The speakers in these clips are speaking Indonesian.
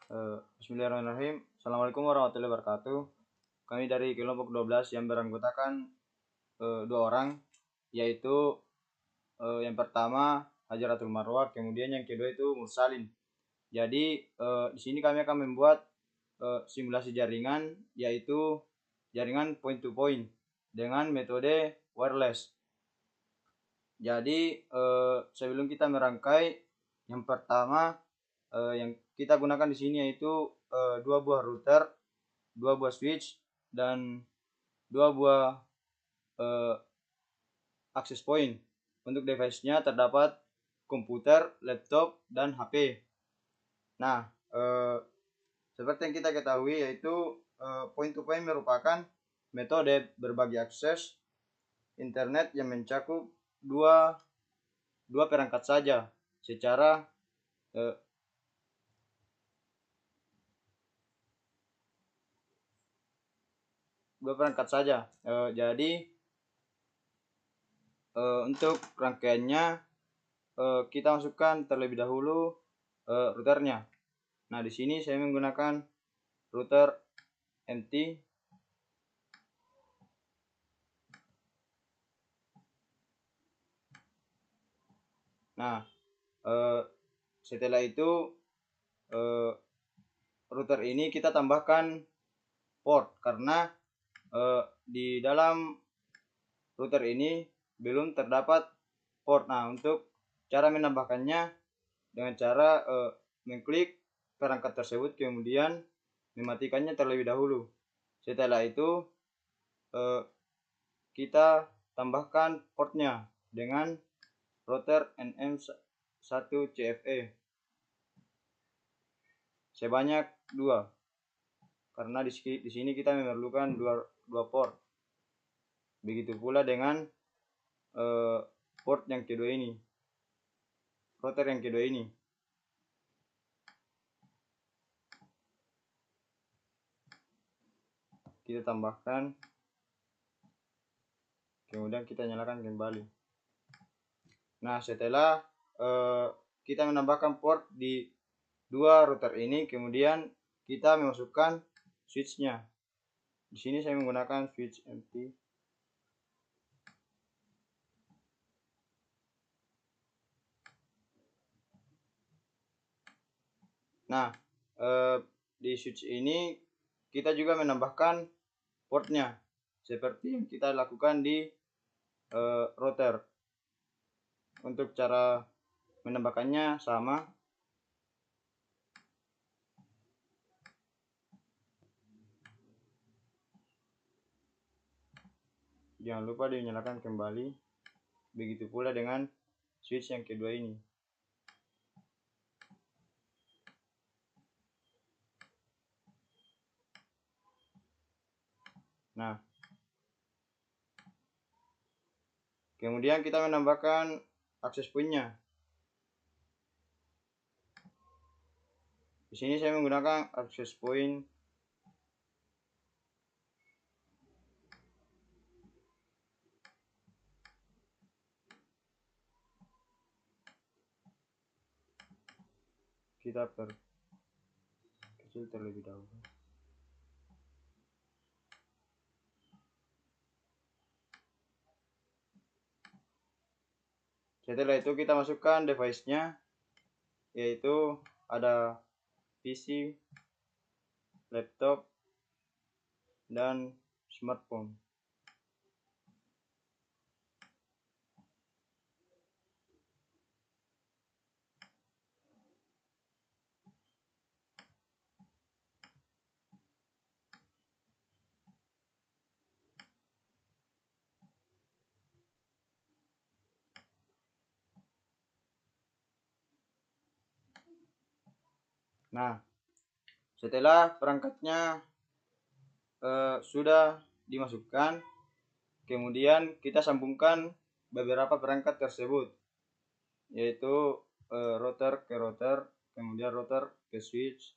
Bismillahirrahmanirrahim. Assalamualaikum warahmatullahi wabarakatuh. Kami dari kelompok 12 yang beranggotakan dua orang, yaitu yang pertama Hajaratul Marwah, kemudian yang kedua itu Mursalin. Jadi di sini kami akan membuat simulasi jaringan, yaitu jaringan point to point dengan metode wireless. Jadi sebelum kita merangkai, yang pertama yang kita gunakan di sini yaitu dua buah router, dua buah switch, dan dua buah access point. Untuk device-nya terdapat komputer, laptop, dan HP. Nah, seperti yang kita ketahui yaitu point to point merupakan metode berbagi akses internet yang mencakup dua perangkat saja secara dua perangkat saja. Jadi untuk rangkaiannya kita masukkan terlebih dahulu routernya. Nah, di sini saya menggunakan router MT. Nah, setelah itu router ini kita tambahkan port karena di dalam router ini belum terdapat port. Nah, untuk cara menambahkannya dengan cara mengklik perangkat tersebut kemudian mematikannya terlebih dahulu. Setelah itu kita tambahkan portnya dengan router NM1CFE sebanyak 2 karena di sini kita memerlukan dua port. Begitu pula dengan port yang kedua ini, router yang kedua ini. Kita tambahkan, kemudian kita nyalakan kembali. Nah, setelah kita menambahkan port di dua router ini, kemudian kita memasukkan switchnya. Di sini saya menggunakan switch MT. Nah, di switch ini kita juga menambahkan portnya seperti yang kita lakukan di router. Untuk cara menambahkannya sama. Jangan lupa dinyalakan kembali. Begitu pula dengan switch yang kedua ini. Nah, kemudian kita menambahkan akses point-nya. Di sini saya menggunakan akses point kita perkecil terlebih dahulu. Setelah itu kita masukkan device-nya, yaitu ada PC, laptop, dan smartphone. Nah, setelah perangkatnya sudah dimasukkan, kemudian kita sambungkan beberapa perangkat tersebut, yaitu router ke router, kemudian router ke switch,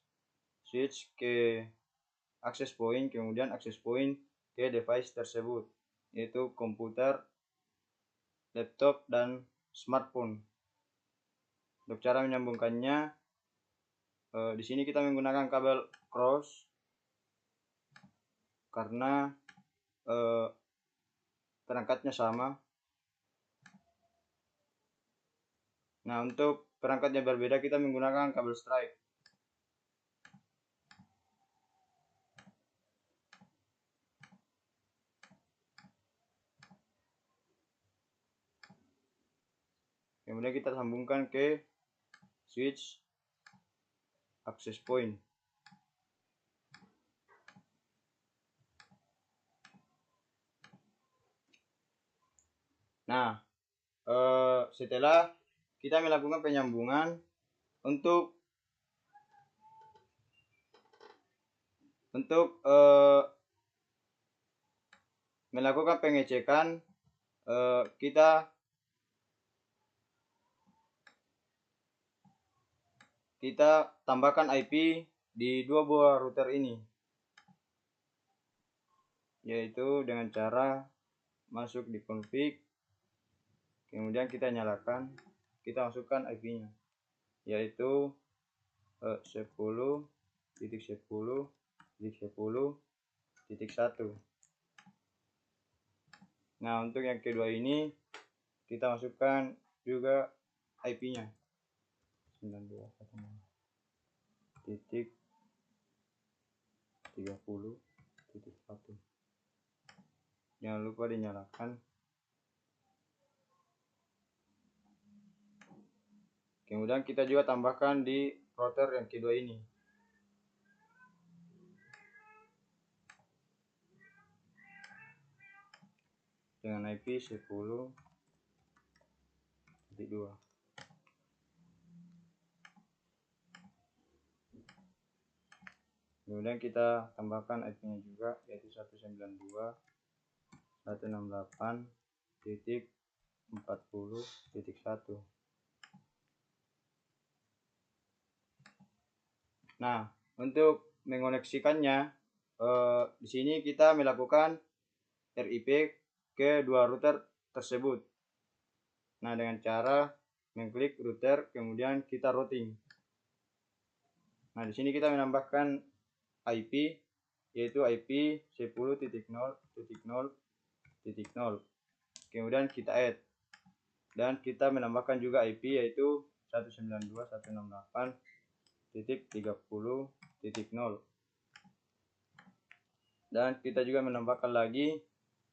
switch ke access point, kemudian access point ke device tersebut, yaitu komputer, laptop, dan smartphone. Untuk cara menyambungkannya, Di sini kita menggunakan kabel cross karena perangkatnya sama. Nah, untuk perangkat yang berbeda kita menggunakan kabel stripe. Kemudian kita sambungkan ke switch access point. Nah, setelah kita melakukan penyambungan untuk melakukan pengecekan, kita tambahkan IP di dua buah router ini, yaitu dengan cara masuk di config, kemudian kita nyalakan, kita masukkan IP-nya, yaitu 10.10.10.1. Nah, untuk yang kedua ini kita masukkan juga IP-nya 92.1.30.1. Jangan lupa dinyalakan. Kemudian kita juga tambahkan di router yang kedua ini. Dengan IP 10.2. Kemudian kita tambahkan IP-nya juga, yaitu 192.168.40.1. Nah, untuk mengoneksikannya, di sini kita melakukan RIP ke dua router tersebut. Nah, dengan cara mengklik router, kemudian kita routing. Nah, di sini kita menambahkan IP, yaitu IP 10.0.0.0. Kemudian kita add, dan kita menambahkan juga IP, yaitu 192.168.30.0. Dan kita juga menambahkan lagi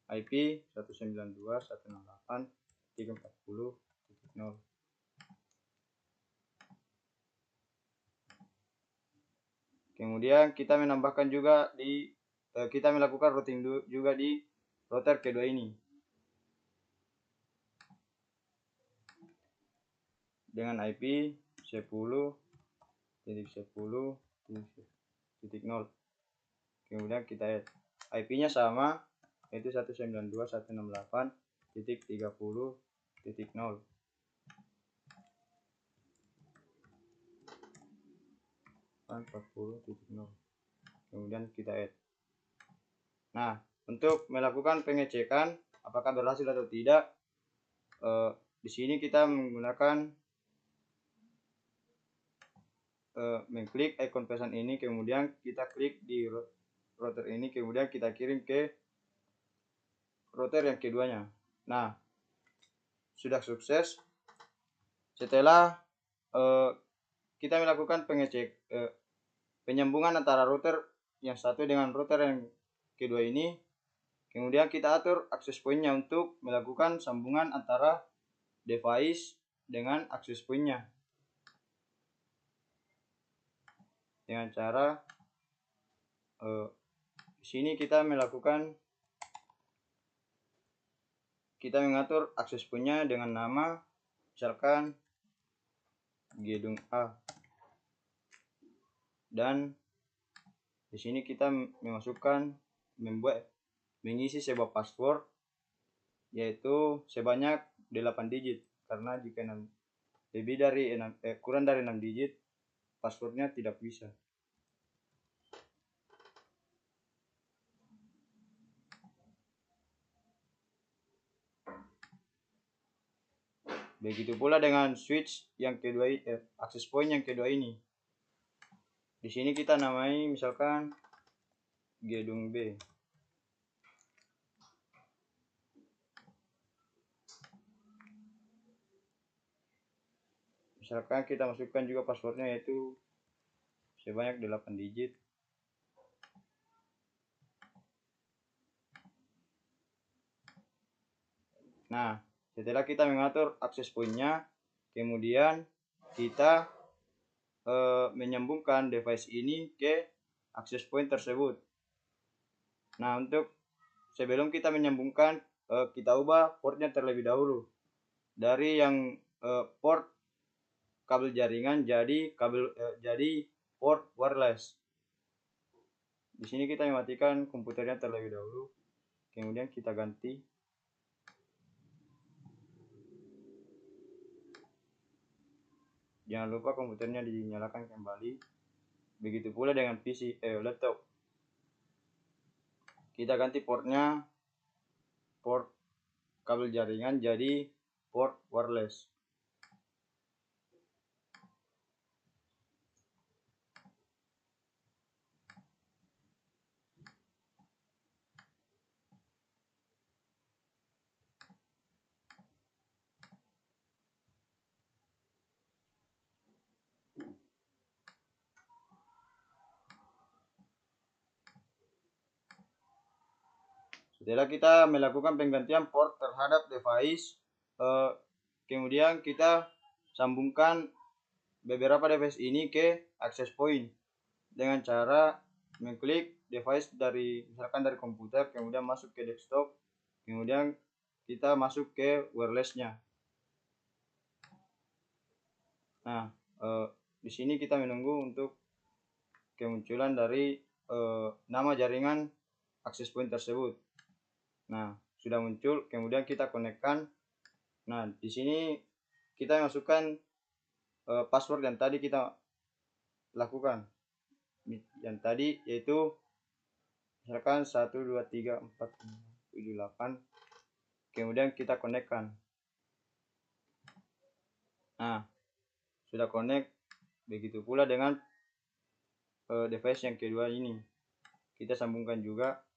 IP 192.168.340.0. Kemudian kita menambahkan juga kita melakukan routing juga di router kedua ini dengan IP 10.10.0. Kemudian kita add, IP-nya sama, yaitu 192.168.30.0. Kemudian kita add. Nah, untuk melakukan pengecekan apakah berhasil atau tidak, di sini kita menggunakan mengklik icon pesan ini, kemudian kita klik di router ini, kemudian kita kirim ke router yang keduanya. Nah, sudah sukses. Setelah kita melakukan penyambungan antara router yang satu dengan router yang kedua ini, kemudian kita atur access point-nya untuk melakukan sambungan antara device dengan access point-nya dengan cara di sini kita mengatur access point-nya dengan nama misalkan gedung A, dan di sini kita mengisi sebuah password, yaitu sebanyak 8 digit, karena jika kurang dari 6 digit passwordnya tidak bisa. Begitu pula dengan switch yang kedua, access point yang kedua ini. Di sini kita namai misalkan gedung B. Misalkan kita masukkan juga passwordnya yaitu sebanyak 8 digit. Nah, setelah kita mengatur akses pointnya, kemudian kita menyambungkan device ini ke akses point tersebut. Nah, untuk sebelum kita menyambungkan, kita ubah portnya terlebih dahulu dari yang port kabel jaringan jadi port wireless. Di sini kita mematikan komputernya terlebih dahulu, kemudian kita ganti. Jangan lupa komputernya dinyalakan kembali. Begitu pula dengan laptop. Kita ganti portnya, port kabel jaringan jadi port wireless. Setelah kita melakukan penggantian port terhadap device, kemudian kita sambungkan beberapa device ini ke access point dengan cara mengklik device misalkan dari komputer, kemudian masuk ke desktop, kemudian kita masuk ke wirelessnya. Nah, di sini kita menunggu untuk kemunculan dari nama jaringan access point tersebut. Nah, sudah muncul, kemudian kita konekkan. Nah, di sini kita masukkan password yang tadi kita lakukan. Yang tadi yaitu misalkan 1 2 3 4 5 7 8. Kemudian kita konekkan. Nah, sudah connect. Begitu pula dengan device yang kedua ini. Kita sambungkan juga.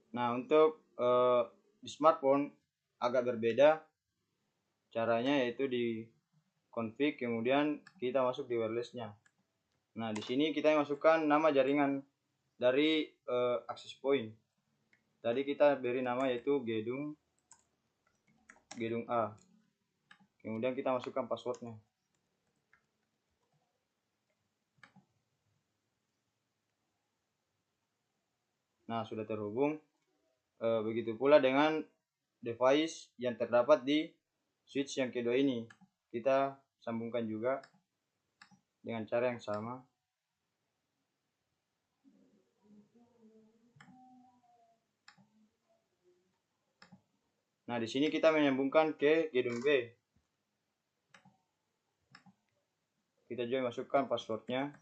Nah, untuk di smartphone agak berbeda caranya, yaitu di config kemudian kita masuk di wirelessnya. Nah, di sini kita masukkan nama jaringan dari access point. Tadi kita beri nama yaitu gedung A. Kemudian kita masukkan passwordnya. Nah, sudah terhubung. Begitu pula dengan device yang terdapat di switch yang kedua ini. Kita sambungkan juga dengan cara yang sama. Nah, di sini kita menyambungkan ke gedung B. Kita juga masukkan passwordnya.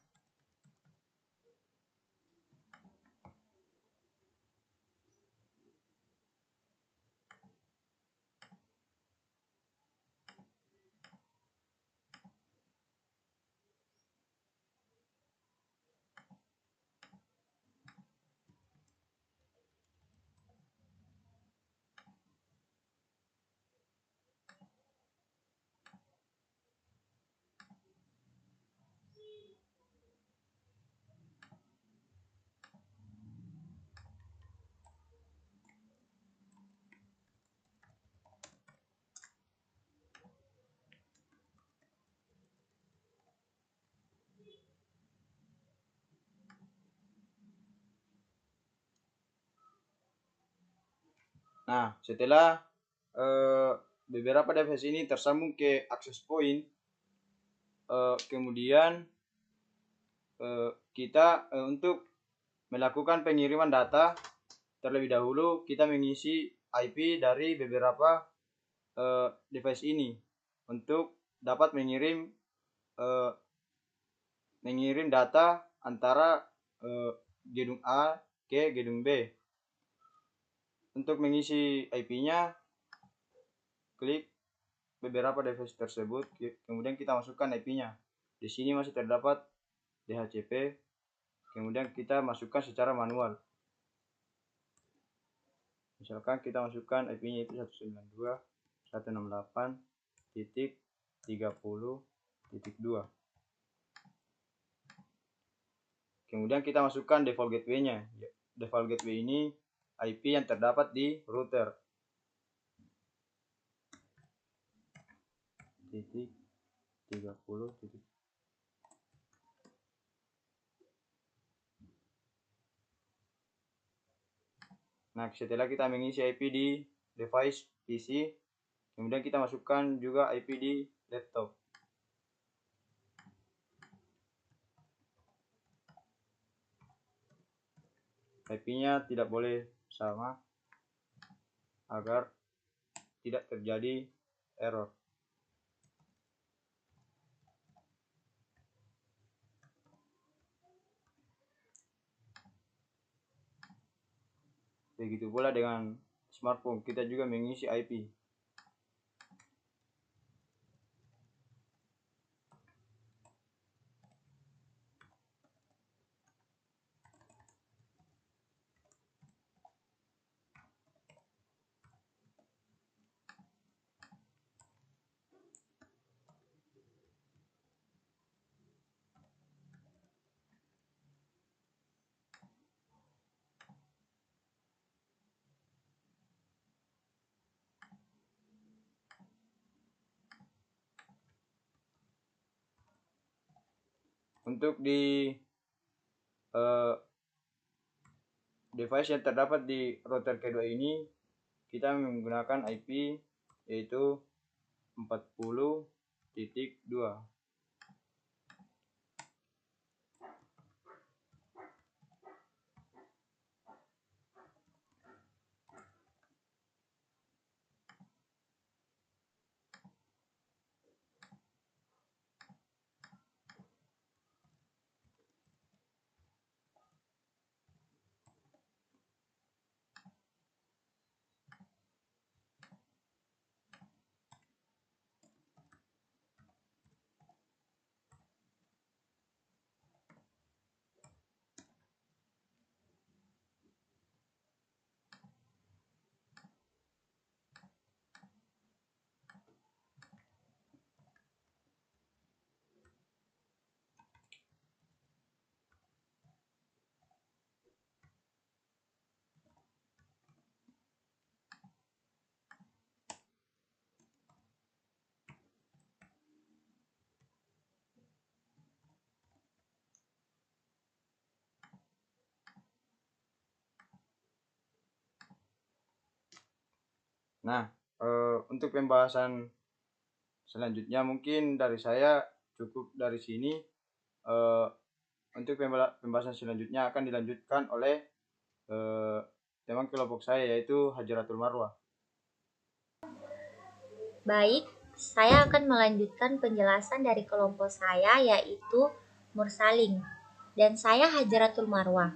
Nah, setelah beberapa device ini tersambung ke access point, kemudian kita untuk melakukan pengiriman data terlebih dahulu kita mengisi IP dari beberapa device ini untuk dapat mengirim data antara gedung A ke gedung B. Untuk mengisi IP-nya, klik beberapa device tersebut, kemudian kita masukkan IP-nya. Di sini masih terdapat DHCP, kemudian kita masukkan secara manual. Misalkan kita masukkan IP-nya itu 192.168.30.2. Kemudian kita masukkan default gateway-nya. Default gateway ini IP yang terdapat di router. Titik 30 titik. Nah, setelah kita mengisi IP di device PC, kemudian kita masukkan juga IP di laptop. IP-nya tidak boleh sama agar tidak terjadi error. Begitu pula dengan smartphone, kita juga mengisi IP. Untuk di device yang terdapat di router kedua ini, kita menggunakan IP yaitu 40.2. Nah, untuk pembahasan selanjutnya mungkin dari saya cukup dari sini. Untuk pembahasan selanjutnya akan dilanjutkan oleh teman kelompok saya, yaitu Hajaratul Marwah. Baik, saya akan melanjutkan penjelasan dari kelompok saya, yaitu Mursaling, dan saya Hajaratul Marwah.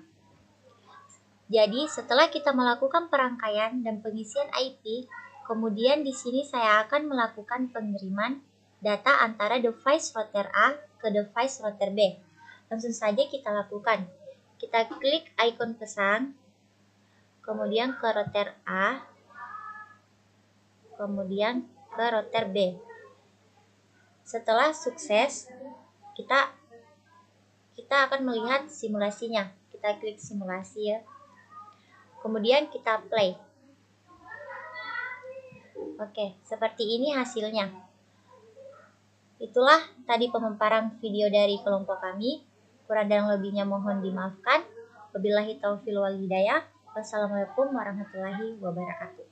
Jadi, setelah kita melakukan perangkaian dan pengisian IP, kemudian di sini saya akan melakukan pengiriman data antara device router A ke device router B. Langsung saja kita lakukan. Kita klik ikon pesan, kemudian ke router A, kemudian ke router B. Setelah sukses, kita akan melihat simulasinya. Kita klik simulasi ya. Kemudian kita play. Oke, seperti ini hasilnya. Itulah tadi pemaparan video dari kelompok kami. Kurang dan lebihnya mohon dimaafkan. Wabillahi taufiq wal hidayah. Wassalamualaikum warahmatullahi wabarakatuh.